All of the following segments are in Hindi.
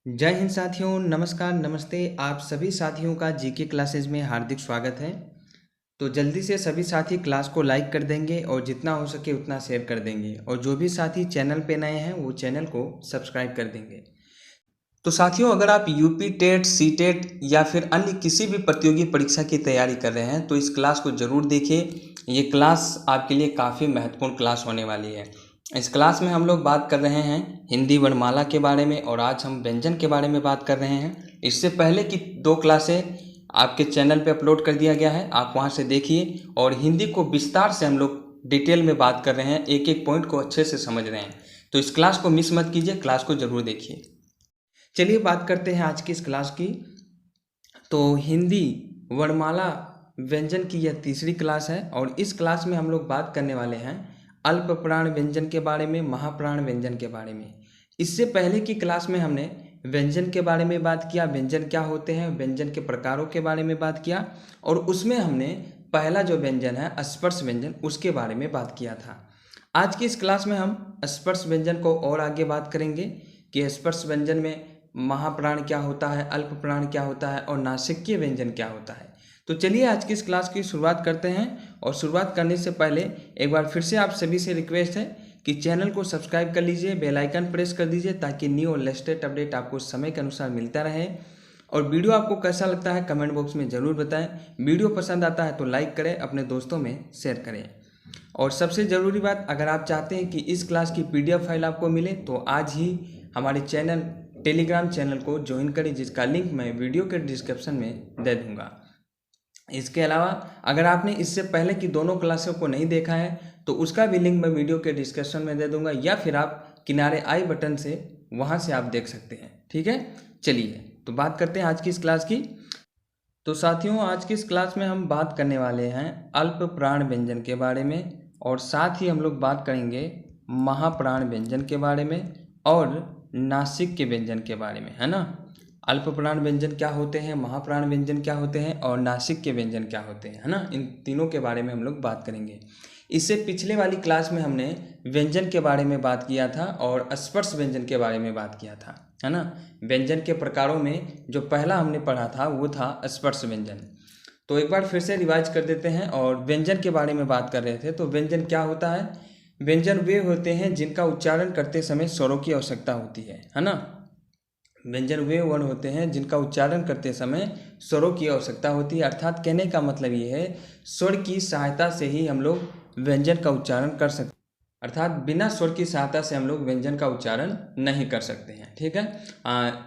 जय हिंद साथियों, नमस्कार, नमस्ते। आप सभी साथियों का जीके क्लासेज में हार्दिक स्वागत है। तो जल्दी से सभी साथी क्लास को लाइक कर देंगे और जितना हो सके उतना शेयर कर देंगे, और जो भी साथी चैनल पे नए हैं वो चैनल को सब्सक्राइब कर देंगे। तो साथियों, अगर आप यूपी टेट, सी टेट या फिर अन्य किसी भी प्रतियोगी परीक्षा की तैयारी कर रहे हैं तो इस क्लास को ज़रूर देखिए। ये क्लास आपके लिए काफ़ी महत्वपूर्ण क्लास होने वाली है। इस क्लास में हम लोग बात कर रहे हैं हिंदी वर्णमाला के बारे में, और आज हम व्यंजन के बारे में बात कर रहे हैं। इससे पहले की 2 क्लासें आपके चैनल पे अपलोड कर दिया गया है, आप वहाँ से देखिए। और हिंदी को विस्तार से हम लोग डिटेल में बात कर रहे हैं, एक एक पॉइंट को अच्छे से समझ रहे हैं। तो इस क्लास को मिस मत कीजिए, क्लास को ज़रूर देखिए। चलिए बात करते हैं आज की इस क्लास की। तो हिंदी वर्णमाला व्यंजन की यह तीसरी क्लास है, और इस क्लास में हम लोग बात करने वाले हैं अल्प प्राण व्यंजन के बारे में, महाप्राण व्यंजन के बारे में। इससे पहले की क्लास में हमने व्यंजन के बारे में बात किया, व्यंजन क्या होते हैं, व्यंजन के प्रकारों के बारे में बात किया, और उसमें हमने पहला जो व्यंजन है स्पर्श व्यंजन, उसके बारे में बात किया था। आज की इस क्लास में हम स्पर्श व्यंजन को और आगे बात करेंगे कि स्पर्श व्यंजन में महाप्राण क्या होता है, अल्प प्राण क्या होता है, और नासिकीय व्यंजन क्या होता है। तो चलिए आज की इस क्लास की शुरुआत करते हैं। और शुरुआत करने से पहले एक बार फिर से आप सभी से रिक्वेस्ट है कि चैनल को सब्सक्राइब कर लीजिए, बेल आइकन प्रेस कर दीजिए, ताकि न्यू और लेटेस्ट अपडेट आपको समय के अनुसार मिलता रहे। और वीडियो आपको कैसा लगता है कमेंट बॉक्स में ज़रूर बताएं। वीडियो पसंद आता है तो लाइक करें, अपने दोस्तों में शेयर करें। और सबसे ज़रूरी बात, अगर आप चाहते हैं कि इस क्लास की PDF फाइल आपको मिले तो आज ही हमारे चैनल टेलीग्राम चैनल को ज्वाइन करें, जिसका लिंक मैं वीडियो के डिस्क्रिप्शन में दे दूंगा। इसके अलावा अगर आपने इससे पहले की दोनों क्लासों को नहीं देखा है तो उसका भी लिंक मैं वीडियो के डिस्क्रिप्शन में दे दूंगा, या फिर आप किनारे आई बटन से वहाँ से आप देख सकते हैं। ठीक है, चलिए तो बात करते हैं आज की इस क्लास की। तो साथियों, आज की इस क्लास में हम बात करने वाले हैं अल्प प्राण व्यंजन के बारे में, और साथ ही हम लोग बात करेंगे महाप्राण व्यंजन के बारे में और नासिक के व्यंजन के बारे में, है ना। अल्प प्राण व्यंजन क्या होते हैं, महाप्राण व्यंजन क्या होते हैं, और नासिक के व्यंजन क्या होते हैं, है ना। इन तीनों के बारे में हम लोग बात करेंगे। इससे पिछले वाली क्लास में हमने व्यंजन के बारे में बात किया था और स्पर्श व्यंजन के बारे में बात किया था, है ना। व्यंजन के प्रकारों में जो पहला हमने पढ़ा था वो था स्पर्श व्यंजन। तो एक बार फिर से रिवाइज कर देते हैं, और व्यंजन के बारे में बात कर रहे थे। तो व्यंजन क्या होता है, व्यंजन वे होते हैं जिनका उच्चारण करते समय स्वरों की आवश्यकता होती है ना। व्यंजन वे वर्ण होते हैं जिनका उच्चारण करते समय स्वरों की आवश्यकता होती है। अर्थात कहने का मतलब ये है, स्वर की सहायता से ही हम लोग व्यंजन का उच्चारण कर सकते हैं, अर्थात बिना स्वर की सहायता से हम लोग व्यंजन का उच्चारण नहीं कर सकते हैं। ठीक है,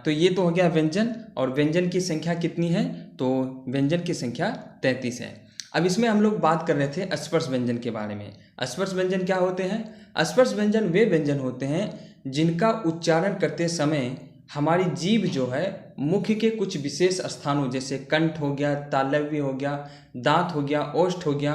तो ये तो हो गया व्यंजन। और व्यंजन की संख्या कितनी है, तो व्यंजन की संख्या 33 है। अब इसमें हम लोग बात कर रहे थे स्पर्श व्यंजन के बारे में। स्पर्श व्यंजन क्या होते हैं, स्पर्श व्यंजन वे व्यंजन होते हैं जिनका उच्चारण करते समय हमारी जीभ जो है मुख के कुछ विशेष स्थानों, जैसे कंठ हो गया, तालव्य हो गया, दांत हो गया, ओष्ठ हो गया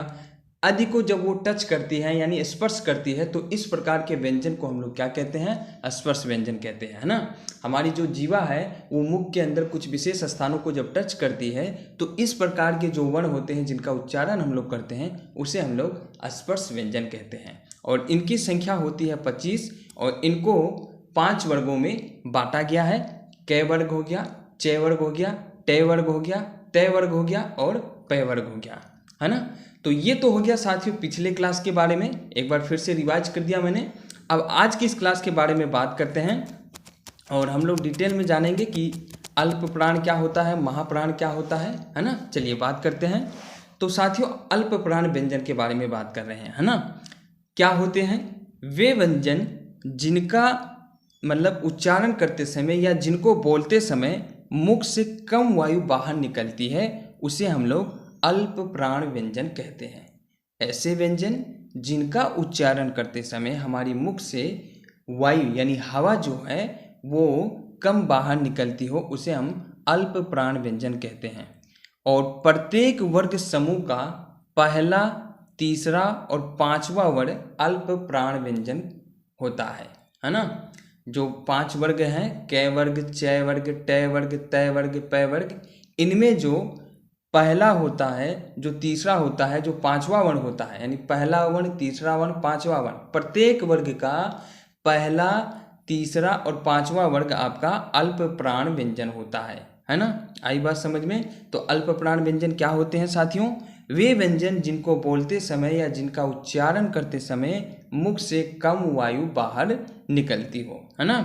आदि को जब वो टच करती है यानी स्पर्श करती है, तो इस प्रकार के व्यंजन को हम लोग क्या कहते हैं, स्पर्श व्यंजन कहते हैं, है ना। हमारी जो जीवा है वो मुख के अंदर कुछ विशेष स्थानों को जब टच करती है तो इस प्रकार के जो वर्ण होते हैं जिनका उच्चारण हम लोग करते हैं उसे हम लोग स्पर्श व्यंजन कहते हैं। और इनकी संख्या होती है 25, और इनको 5 वर्गों में बांटा गया है। क वर्ग हो गया, च वर्ग हो गया, ट वर्ग हो गया, त वर्ग हो गया और प वर्ग हो गया, है ना। तो ये तो हो गया साथियों पिछले क्लास के बारे में, एक बार फिर से रिवाइज कर दिया मैंने। अब आज की इस क्लास के बारे में बात करते हैं, और हम लोग डिटेल में जानेंगे कि अल्प प्राण क्या होता है, महाप्राण क्या होता है ना। चलिए बात करते हैं। तो साथियों, अल्प प्राण व्यंजन के बारे में बात कर रहे हैं, है ना। क्या होते हैं, वे व्यंजन जिनका मतलब उच्चारण करते समय या जिनको बोलते समय मुख से कम वायु बाहर निकलती है उसे हम लोग अल्प प्राण व्यंजन कहते हैं। ऐसे व्यंजन जिनका उच्चारण करते समय हमारी मुख से वायु यानी हवा जो है वो कम बाहर निकलती हो उसे हम अल्प प्राण व्यंजन कहते हैं। और प्रत्येक वर्ग समूह का पहला, तीसरा और 5वां वर्ग अल्प प्राण व्यंजन होता है ना। जो 5 वर्ग हैं, क वर्ग, च वर्ग, ट वर्ग, त वर्ग, प वर्ग, इनमें जो पहला होता है, जो तीसरा होता है, जो 5वां वर्ण होता है, यानी पहला वर्ण, तीसरा वर्ण, 5वां वर्ण, प्रत्येक वर्ग का पहला, तीसरा और पांचवा वर्ग आपका अल्प प्राण व्यंजन होता है ना। आई बात समझ में। तो अल्प प्राण व्यंजन क्या होते हैं साथियों? वे व्यंजन जिनको बोलते समय या जिनका उच्चारण करते समय मुख से कम वायु बाहर निकलती हो, है ना।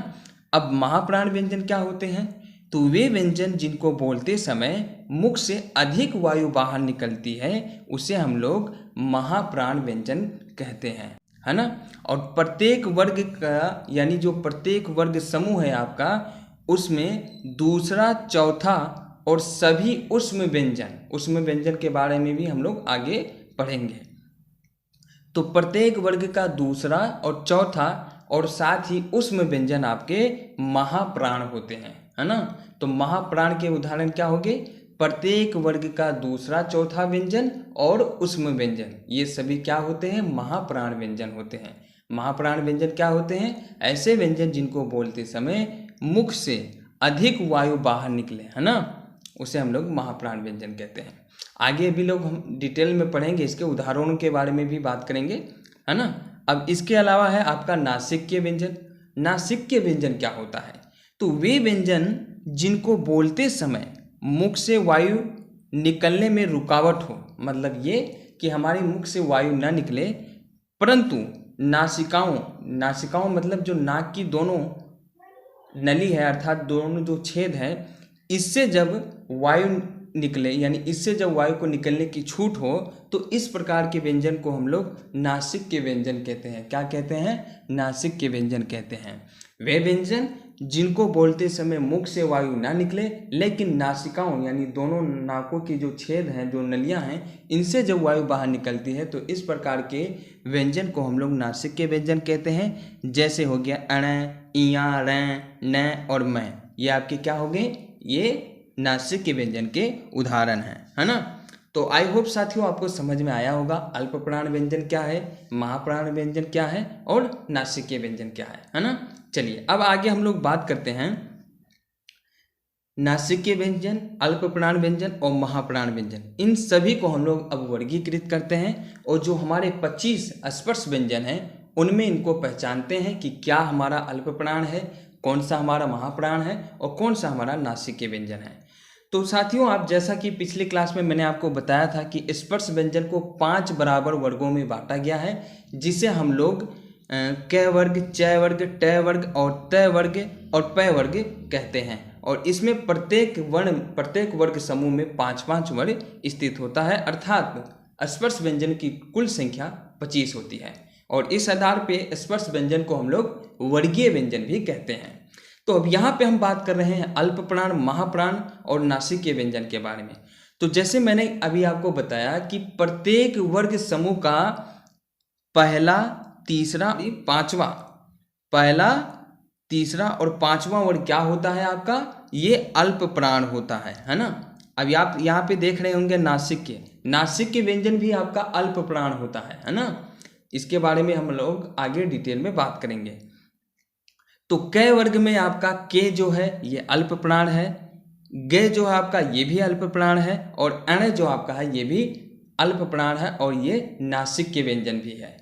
अब महाप्राण व्यंजन क्या होते हैं? तो वे व्यंजन जिनको बोलते समय मुख से अधिक वायु बाहर निकलती है उसे हम लोग महाप्राण व्यंजन कहते हैं, है ना। और प्रत्येक वर्ग का यानी जो प्रत्येक वर्ग समूह है आपका, उसमें दूसरा, चौथा और सभी उष्म व्यंजन के बारे में भी हम लोग आगे पढ़ेंगे। तो प्रत्येक वर्ग का दूसरा और चौथा और साथ ही उष्म व्यंजन आपके महाप्राण होते हैं, है ना। तो महाप्राण के उदाहरण क्या होंगे? प्रत्येक वर्ग का दूसरा, चौथा व्यंजन और उष्म व्यंजन, ये सभी क्या होते हैं? महाप्राण व्यंजन होते हैं। महाप्राण व्यंजन क्या होते हैं? ऐसे व्यंजन जिनको बोलते समय मुख से अधिक वायु बाहर निकले, है ना, उसे हम लोग महाप्राण व्यंजन कहते हैं। आगे भी लोग हम डिटेल में पढ़ेंगे, इसके उदाहरणों के बारे में भी बात करेंगे, है ना। अब इसके अलावा है आपका नासिक्य व्यंजन। नासिक्य व्यंजन क्या होता है? तो वे व्यंजन जिनको बोलते समय मुख से वायु निकलने में रुकावट हो, मतलब ये कि हमारे मुख से वायु ना निकले परंतु नासिकाओं मतलब जो नाक की दोनों नली है अर्थात दोनों जो छेद हैं, इससे जब वायु निकले यानी इससे जब वायु को निकलने की छूट हो तो इस प्रकार के व्यंजन को हम लोग नासिक्य व्यंजन कहते हैं। क्या कहते हैं? नासिक्य व्यंजन कहते हैं। वे व्यंजन जिनको बोलते समय मुख से वायु ना निकले लेकिन नासिकाओं यानी दोनों नाकों की जो छेद हैं, जो नलियां हैं, इनसे जब वायु बाहर निकलती है तो इस प्रकार के व्यंजन को हम लोग नासिक्य व्यंजन कहते हैं। जैसे हो गया अण, इया, रै, न और मैं, ये आपके क्या हो गए? ये नासिक्य व्यंजन के उदाहरण हैं, है ना। तो आई होप साथियों आपको समझ में आया होगा अल्प प्राण व्यंजन क्या है, महाप्राण व्यंजन क्या है और नासिक्य व्यंजन क्या है ना। चलिए अब आगे हम लोग बात करते हैं नासिक्य व्यंजन, अल्प प्राण व्यंजन और महाप्राण व्यंजन। इन सभी को हम लोग अब वर्गीकृत करते हैं और जो हमारे 25 स्पर्श व्यंजन हैं उनमें इनको पहचानते हैं कि क्या हमारा अल्प प्राण है, कौन सा हमारा महाप्राण है और कौन सा हमारा नासिक्य व्यंजन है। तो साथियों आप जैसा कि पिछली क्लास में मैंने आपको बताया था कि स्पर्श व्यंजन को 5 बराबर वर्गों में बांटा गया है, जिसे हम लोग क वर्ग, च वर्ग, ट वर्ग और त वर्ग और प वर्ग कहते हैं। और इसमें प्रत्येक वर्ग समूह में 5-5 वर्ग स्थित होता है, अर्थात स्पर्श व्यंजन की कुल संख्या 25 होती है। और इस आधार पे स्पर्श व्यंजन को हम लोग वर्गीय व्यंजन भी कहते हैं। तो अब यहाँ पे हम बात कर रहे हैं अल्प प्राण, महाप्राण और नासिक्य व्यंजन के बारे में। तो जैसे मैंने अभी आपको बताया कि प्रत्येक वर्ग समूह का पहला, तीसरा और पांचवा वर्ग क्या होता है आपका? ये अल्प प्राण होता है ना। अब आप यहाँ पे देख रहे होंगे नासिक्य व्यंजन भी आपका अल्प प्राण होता है ना। इसके बारे में हम लोग आगे डिटेल में बात करेंगे। तो क वर्ग में आपका के जो है ये अल्प प्राण है, ग जो है आपका ये भी अल्प प्राण है और अण जो आपका है ये भी अल्प प्राण है और ये नासिक्य व्यंजन भी है।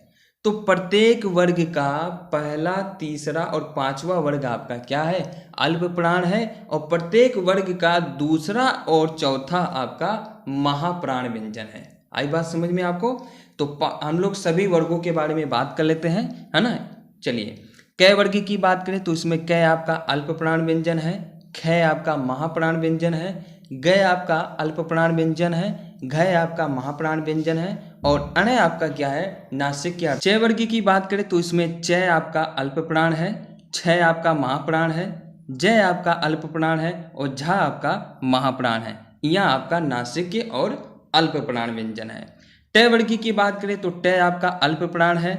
तो प्रत्येक वर्ग का पहला, तीसरा और पांचवा वर्ग आपका क्या है? अल्प प्राण है। और प्रत्येक वर्ग का दूसरा और चौथा आपका महाप्राण व्यंजन है। आई बात समझ में आपको? तो हम लोग सभी वर्गों के बारे में बात कर लेते हैं, है ना। चलिए क वर्ग की बात करें तो इसमें क आपका अल्प प्राण व्यंजन है, ख आपका महाप्राण व्यंजन है, ग आपका अल्प प्राण व्यंजन है, घ आपका महाप्राण व्यंजन है और अण आपका क्या है? नासिक्य। च वर्ग की बात करें तो इसमें च आपका अल्प प्राण है, छ आपका महाप्राण है, ज आपका अल्प प्राण है और झ आपका महाप्राण है। यह आपका नासिक्य और अल्प प्राण व्यंजन है। ट वर्ग की बात करें तो ट आपका अल्प प्राण है,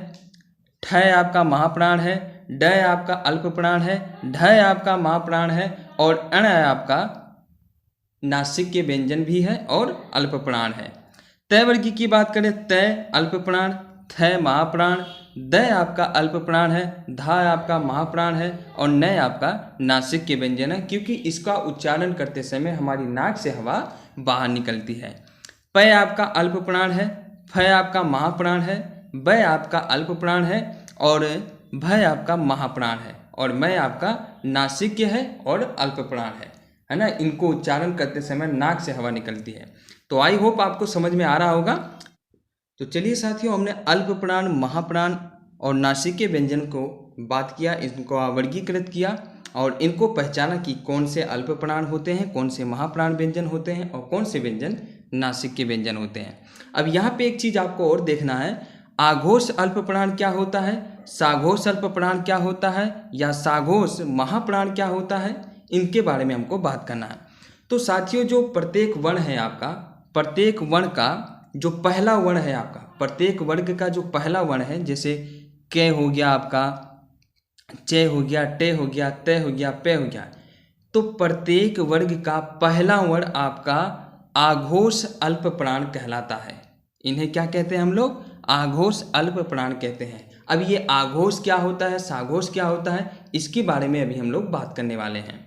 ठ आपका महाप्राण है, ड आपका अल्प प्राण है, ढ आपका महाप्राण है और अण आपका नासिक्य व्यंजन भी है और अल्प प्राण है। त वर्ग की बात करें त अल्प प्राण, थ महाप्राण, द आपका अल्प प्राण है, धा आपका महाप्राण है और न आपका नासिक्य व्यंजन है, क्योंकि इसका उच्चारण करते समय हमारी नाक से हवा बाहर निकलती है। प आपका अल्प प्राण है, फ आपका महाप्राण है, ब आपका अल्प प्राण है और भ आपका महाप्राण है। और मैं आपका नासिक्य है और अल्पप्राण है ना। इनको उच्चारण करते समय नाक से हवा निकलती है। तो आई होप आपको समझ में आ रहा होगा। तो चलिए साथियों, हमने अल्पप्राण, महाप्राण और नासिक्य व्यंजन को बात किया, इनको वर्गीकृत किया और इनको पहचाना कि कौन से अल्पप्राण होते हैं, कौन से महाप्राण व्यंजन होते हैं और कौन से व्यंजन नासिक्य व्यंजन होते हैं। अब यहाँ पे एक चीज आपको और देखना है, आघोष अल्पप्राण क्या होता है, साघोष अल्पप्राण क्या होता है या साघोष महाप्राण क्या होता है, इनके बारे में हमको बात करना है। तो साथियों, जो प्रत्येक वर्ण है आपका, प्रत्येक वर्ण का जो पहला वर्ण है आपका, प्रत्येक वर्ग का जो पहला वर्ण है, जैसे क हो गया आपका, चे हो गया, टे हो गया, ते हो गया, पे हो गया, तो प्रत्येक वर्ग का पहला वर्ण आपका आघोष अल्पप्राण कहलाता है। इन्हें क्या कहते हैं हम लोग? आघोष अल्पप्राण कहते हैं। अब ये आघोष क्या होता है, साघोष क्या होता है, इसके बारे में अभी हम लोग बात करने वाले हैं।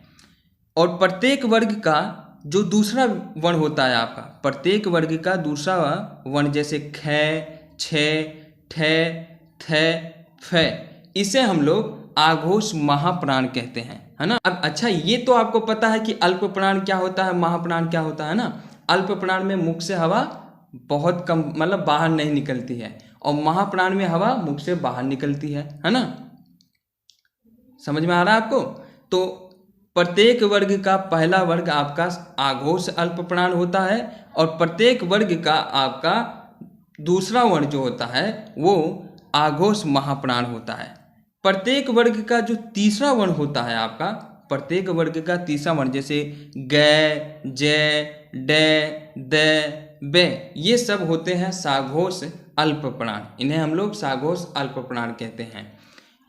और प्रत्येक वर्ग का जो दूसरा वर्ण होता है आपका, प्रत्येक वर्ग का दूसरा वर्ण, जैसे ख, छे, ठे, थे, फे, इसे हम लोग आघोष महाप्राण कहते हैं, है ना। अब अच्छा, ये तो आपको पता है कि अल्पप्राण क्या होता है, महाप्राण क्या होता है ना। अल्पप्राण में मुख से हवा बहुत कम, मतलब बाहर नहीं निकलती है, और महाप्राण में हवा मुख से बाहर निकलती है ना। समझ में आ रहा है आपको? तो प्रत्येक वर्ग का पहला वर्ग आपका आघोष अल्पप्राण होता है और प्रत्येक वर्ग का आपका दूसरा वर्ण जो होता है वो आघोष महाप्राण होता है। प्रत्येक वर्ग का जो तीसरा वर्ण होता है आपका, प्रत्येक वर्ग का तीसरा वर्ण, जैसे ग, जे, डे, दे, बे, ये सब होते हैं साघोष अल्पप्राण। इन्हें हम लोग साघोष अल्पप्राण कहते हैं।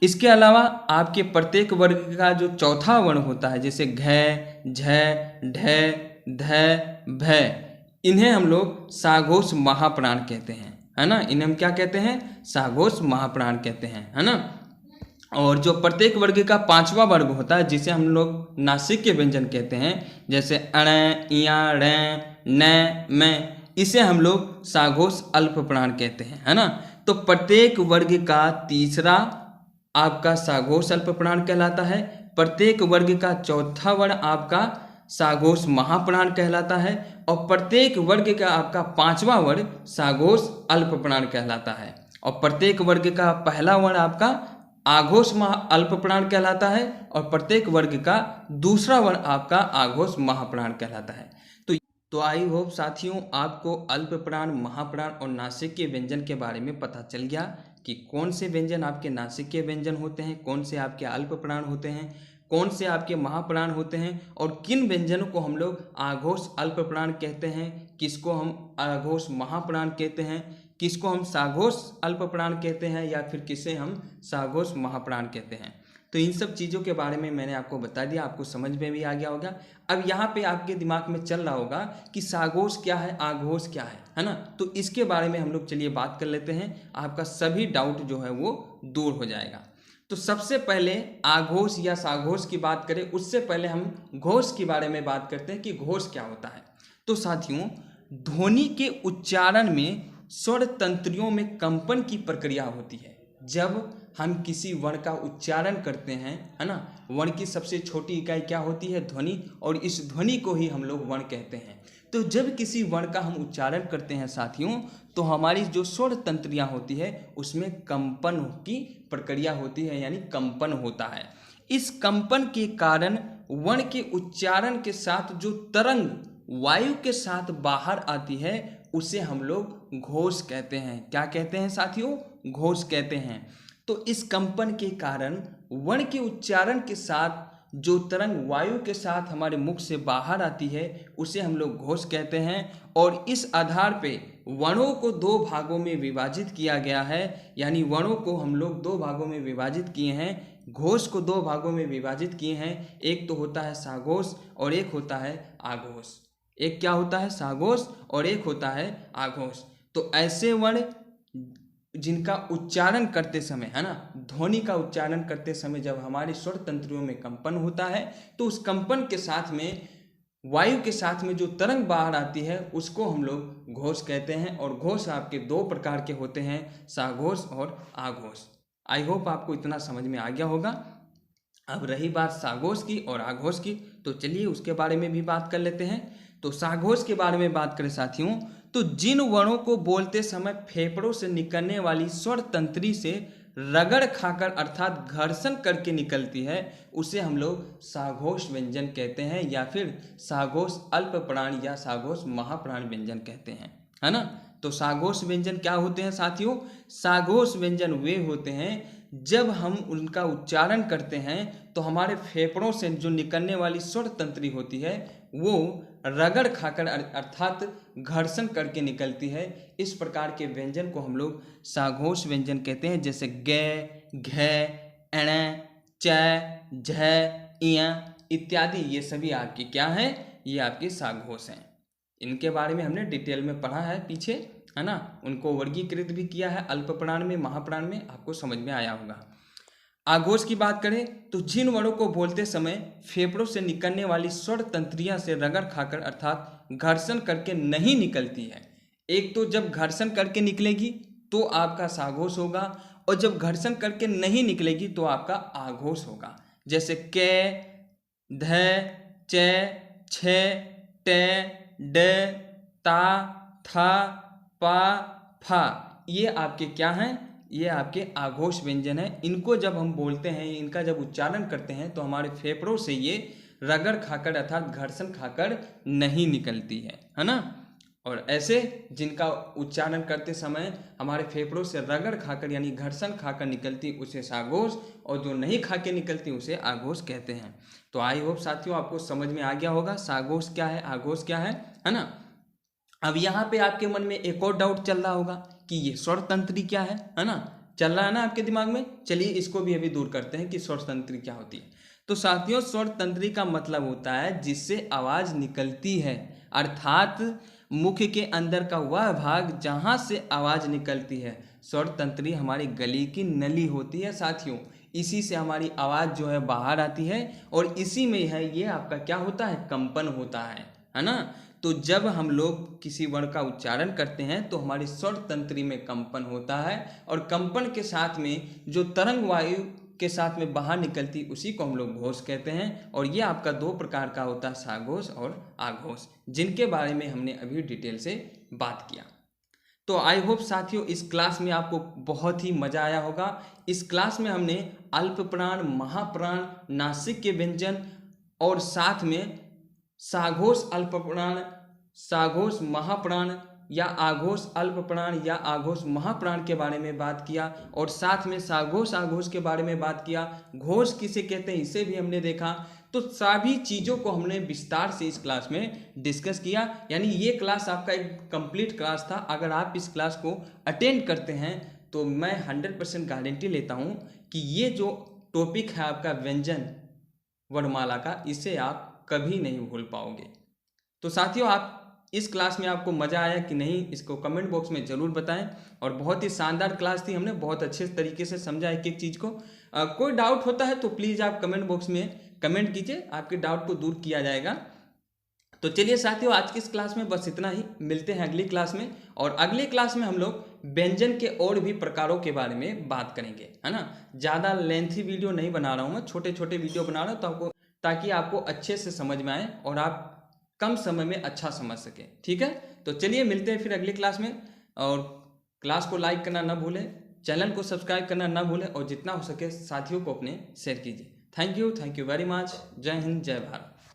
इसके अलावा आपके प्रत्येक वर्ग का जो चौथा वर्ण होता है, जैसे घ, झ, ढ, ध, भ, इन्हें हम लोग साघोष महाप्राण कहते हैं, है ना। इन्हें हम क्या कहते हैं? साघोष महाप्राण कहते हैं, है ना। और जो प्रत्येक वर्ग का पांचवा वर्ग होता है, जिसे हम लोग नासिक्य व्यंजन कहते हैं, जैसे अण, इया, ण, न, म, इसे हम लोग साघोष अल्पप्राण कहते हैं, है ना। तो प्रत्येक वर्ग का तीसरा आपका साघोष अल्पप्राण कहलाता है, प्रत्येक वर्ग का चौथा वर्ण आपका साघोष महाप्राण कहलाता है, और प्रत्येक वर्ग का आपका पांचवा वर्ण साघोष अल्पप्राण कहलाता है, और प्रत्येक वर्ग का पहला वर्ण आपका आघोष अल्पप्राण कहलाता है, और प्रत्येक वर्ग का दूसरा वर्ण आपका आघोष महाप्राण कहलाता है। तो आई होप साथियों, आपको अल्पप्राण, महाप्राण और नासिक्य व्यंजन के बारे में पता चल गया कि कौन से व्यंजन आपके नासिक्य व्यंजन होते हैं, कौन से आपके अल्पप्राण होते हैं, कौन से आपके महाप्राण होते हैं, और किन व्यंजनों को हम लोग आघोष अल्पप्राण कहते हैं, किसको हम आघोष महाप्राण कहते हैं, किसको हम साघोष अल्पप्राण कहते हैं, या फिर किसे हम साघोष महाप्राण कहते हैं। तो इन सब चीज़ों के बारे में मैंने आपको बता दिया, आपको समझ में भी आ गया होगा। अब यहाँ पे आपके दिमाग में चल रहा होगा कि साघोष क्या है, आघोष क्या है ना। तो इसके बारे में हम लोग चलिए बात कर लेते हैं, आपका सभी डाउट जो है वो दूर हो जाएगा। तो सबसे पहले आघोष या साघोष की बात करें, उससे पहले हम घोष के बारे में बात करते हैं कि घोष क्या होता है। तो साथियों, ध्वनि के उच्चारण में स्वर तंत्रियों में कंपन की प्रक्रिया होती है। जब हम किसी वर्ण का उच्चारण करते हैं, है ना, वर्ण की सबसे छोटी इकाई क्या होती है? ध्वनि, और इस ध्वनि को ही हम लोग वर्ण कहते हैं। तो जब किसी वर्ण का हम उच्चारण करते हैं साथियों, तो हमारी जो स्वर तंत्रियां होती है उसमें कंपन की प्रक्रिया होती है, यानी कंपन होता है। इस कंपन के कारण वर्ण के उच्चारण के साथ जो तरंग वायु के साथ बाहर आती है उसे हम लोग घोष कहते हैं। क्या कहते हैं साथियों? घोष कहते हैं। तो इस कंपन के कारण वर्ण के उच्चारण के साथ जो तरंग वायु के साथ हमारे मुख से बाहर आती है उसे हम लोग घोष कहते हैं। और इस आधार पे वर्णों को दो भागों में विभाजित किया गया है, यानी वर्णों को हम लोग दो भागों में विभाजित किए हैं, घोष को दो भागों में विभाजित किए हैं। एक तो होता है साघोष और एक होता है आघोष। एक क्या होता है? साघोष, और एक होता है आघोष। तो ऐसे वर्ण जिनका उच्चारण करते समय, है ना, ध्वनि का उच्चारण करते समय जब हमारे स्वर तंत्रियों में कंपन होता है तो उस कंपन के साथ में वायु के साथ में जो तरंग बाहर आती है उसको हम लोग घोष कहते हैं। और घोष आपके दो प्रकार के होते हैं, साघोष और आघोष। आई होप आपको इतना समझ में आ गया होगा। अब रही बात साघोष की और आघोष की, तो चलिए उसके बारे में भी बात कर लेते हैं। तो साघोष के बारे में बात करें साथियों, तो जिन वर्णों को बोलते समय फेफड़ों से निकलने वाली स्वर तंत्री से रगड़ खाकर अर्थात घर्षण करके निकलती है, उसे हम लोग साघोष व्यंजन कहते हैं, या फिर साघोष अल्प प्राण या साघोष महाप्राण व्यंजन कहते हैं, है ना। तो साघोष व्यंजन क्या होते हैं साथियों? साघोष व्यंजन वे होते हैं जब हम उनका उच्चारण करते हैं तो हमारे फेफड़ों से जो निकलने वाली स्वर तंत्री होती है वो रगड़ खाकर अर्थात घर्षण करके निकलती है। इस प्रकार के व्यंजन को हम लोग साघोष व्यंजन कहते हैं, जैसे ग, घ, एण, च, झ, इय इत्यादि। ये सभी आपकी क्या है? ये आपके साघोष हैं। इनके बारे में हमने डिटेल में पढ़ा है पीछे, है ना। उनको वर्गीकृत भी किया है अल्प प्राण में, महाप्राण में, आपको समझ में आया होगा। आघोष की बात करें तो जिन वर्णों को बोलते समय फेफड़ों से निकलने वाली स्वर तंत्रियां से रगड़ खाकर अर्थात घर्षण करके नहीं निकलती है। एक तो जब घर्षण करके निकलेगी तो आपका साघोष होगा, और जब घर्षण करके नहीं निकलेगी तो आपका आघोष होगा। जैसे क, ध, च, छ, ट, ड, ता, था, पा, फा, ये आपके क्या हैं? ये आपके आघोष व्यंजन है। इनको जब हम बोलते हैं, इनका जब उच्चारण करते हैं तो हमारे फेफड़ों से ये रगड़ खाकर अर्थात घर्षण खाकर नहीं निकलती है ना। और ऐसे जिनका उच्चारण करते समय हमारे फेफड़ों से रगड़ खाकर यानी घर्षण खाकर निकलती उसे साघोष, और जो नहीं खा के निकलती उसे आघोष कहते हैं। तो आई होप साथियों आपको समझ में आ गया होगा साघोष क्या है, आघोष क्या है ना। अब यहाँ पे आपके मन में एक और डाउट चल रहा होगा कि ये स्वर तंत्री क्या है ना। चल रहा है ना आपके दिमाग में? चलिए इसको भी अभी दूर करते हैं कि स्वर तंत्री क्या होती है। तो साथियों स्वर तंत्री का मतलब होता है जिससे आवाज निकलती है, अर्थात मुख के अंदर का वह भाग जहां से आवाज निकलती है। स्वर तंत्री हमारी गले की नली होती है साथियों, इसी से हमारी आवाज जो है बाहर आती है, और इसी में है ये आपका क्या होता है? कंपन होता है ना। तो जब हम लोग किसी वर्ण का उच्चारण करते हैं तो हमारी स्वर तंत्री में कंपन होता है, और कंपन के साथ में जो तरंग वायु के साथ में बाहर निकलती उसी को हम लोग घोष कहते हैं। और ये आपका दो प्रकार का होता है, साघोष और आघोष, जिनके बारे में हमने अभी डिटेल से बात किया। तो आई होप साथियों इस क्लास में आपको बहुत ही मजा आया होगा। इस क्लास में हमने अल्प प्राण, महाप्राण, नासिक के व्यंजन और साथ में साघोष अल्प प्राण, साघोष महाप्राण या आघोष अल्प प्राण या आघोष महाप्राण के बारे में बात किया, और साथ में साघोष आघोष के बारे में बात किया। घोष किसे कहते हैं इसे भी हमने देखा। तो सभी चीज़ों को हमने विस्तार से इस क्लास में डिस्कस किया। यानी ये क्लास आपका एक कंप्लीट क्लास था। अगर आप इस क्लास को अटेंड करते हैं तो मैं 100% गारंटी लेता हूँ कि ये जो टॉपिक है आपका व्यंजन वर्णमाला का, इसे आप कभी नहीं भूल पाओगे। तो साथियों आप इस क्लास में आपको मज़ा आया कि नहीं, इसको कमेंट बॉक्स में ज़रूर बताएं। और बहुत ही शानदार क्लास थी, हमने बहुत अच्छे तरीके से समझा एक एक चीज़ को। कोई डाउट होता है तो प्लीज़ आप कमेंट बॉक्स में कमेंट कीजिए, आपके डाउट को दूर किया जाएगा। तो चलिए साथियों आज की इस क्लास में बस इतना ही, मिलते हैं अगली क्लास में। और अगली क्लास में हम लोग व्यंजन के और भी प्रकारों के बारे में बात करेंगे, है ना। ज़्यादा लेंथी वीडियो नहीं बना रहा हूँ मैं, छोटे छोटे वीडियो बना रहा हूँ तो ताकि आपको अच्छे से समझ में आए और आप कम समय में अच्छा समझ सके, ठीक है। तो चलिए मिलते हैं फिर अगली क्लास में। और क्लास को लाइक करना ना भूलें, चैनल को सब्सक्राइब करना ना भूलें, और जितना हो सके साथियों को अपने शेयर कीजिए। Thank you very much. जय हिंद, जय भारत।